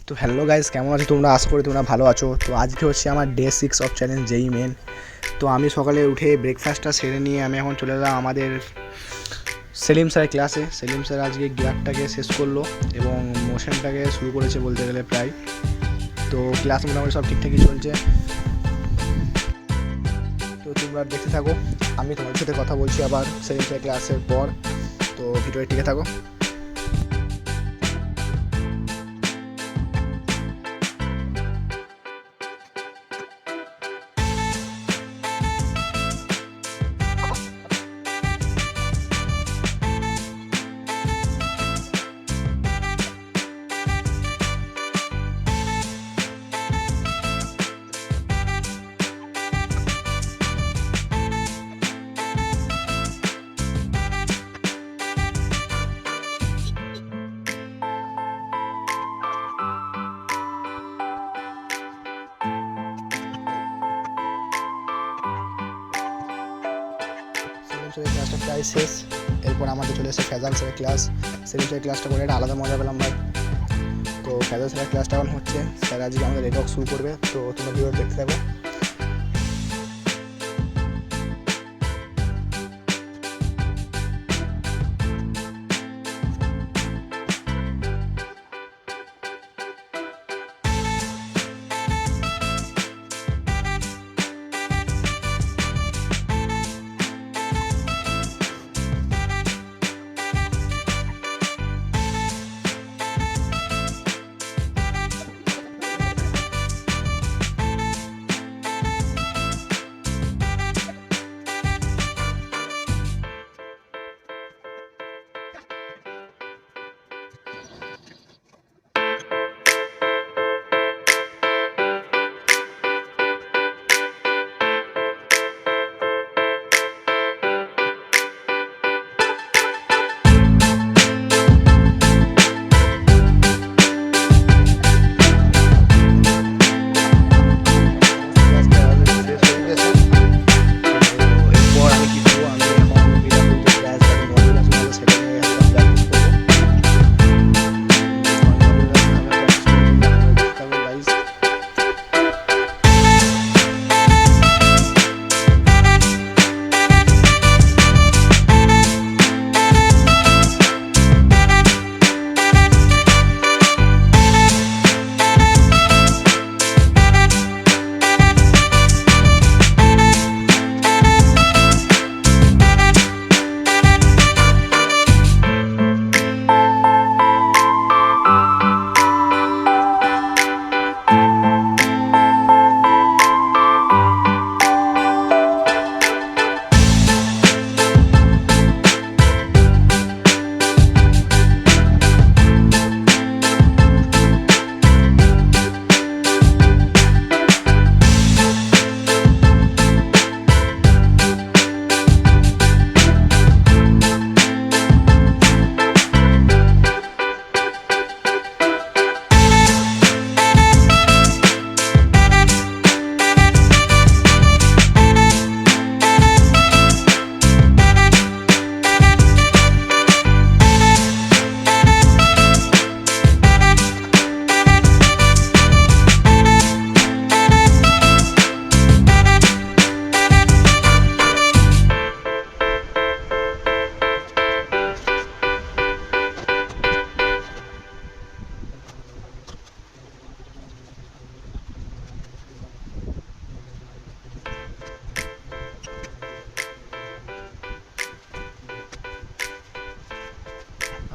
তো hello guys, কেমন আছো তোমরা? আশা করি তোমরা ভালো আছো। তো আজকে হচ্ছে আমার ডে 6 অফ চ্যালেঞ্জ যেই মেন। তো আমি সকালে উঠে ব্রেকফাস্টটা সেরে নিয়ে আমি এখন চলে এলাম আমাদের সেলিম স্যারের ক্লাসে। সেলিম স্যার আজকে গিয়ারটাকে শেষ করলো এবং মোশনটাকে শুরু করেছে বলতে গেলে প্রায়। তো ক্লাস মোটামুটি সব ঠিকঠাকই চলছে। তো তোমরা দেখতে থাকো, আমি তোমাদের সাথে কথা বলছি আবার সেলিম স্যারের ক্লাসের পর। তো ভিডিওটি টিকে থাকো। ক্লাসটা প্রায় শেষ। এরপর আমাদের চলে এসে ফেজাল স্যারের ক্লাস। সেলিম স্যারের ক্লাসটা করে একটা আলাদা মজা পেলাম ভাই। তো ফেজাল স্যারের ক্লাসটা এখন হচ্ছে। স্যার আজকে আমাদের রেডক শুরু করবে, তো তোমরা ভিডিও দেখতে থাকো।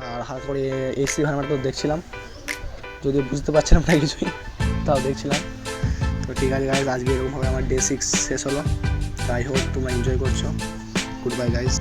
আর হালকা করে এসি ভাড়াটা তো দেখছিলাম, যদিও বুঝতে পারছিলাম না কিছুই, তাও দেখছিলাম। তো ঠিক আছে গাইজ, আজকে এরকমভাবে আমার ডে 6 শেষ হলো। তো আই হোপ তোমরা এনজয় করছো। Good bye guys.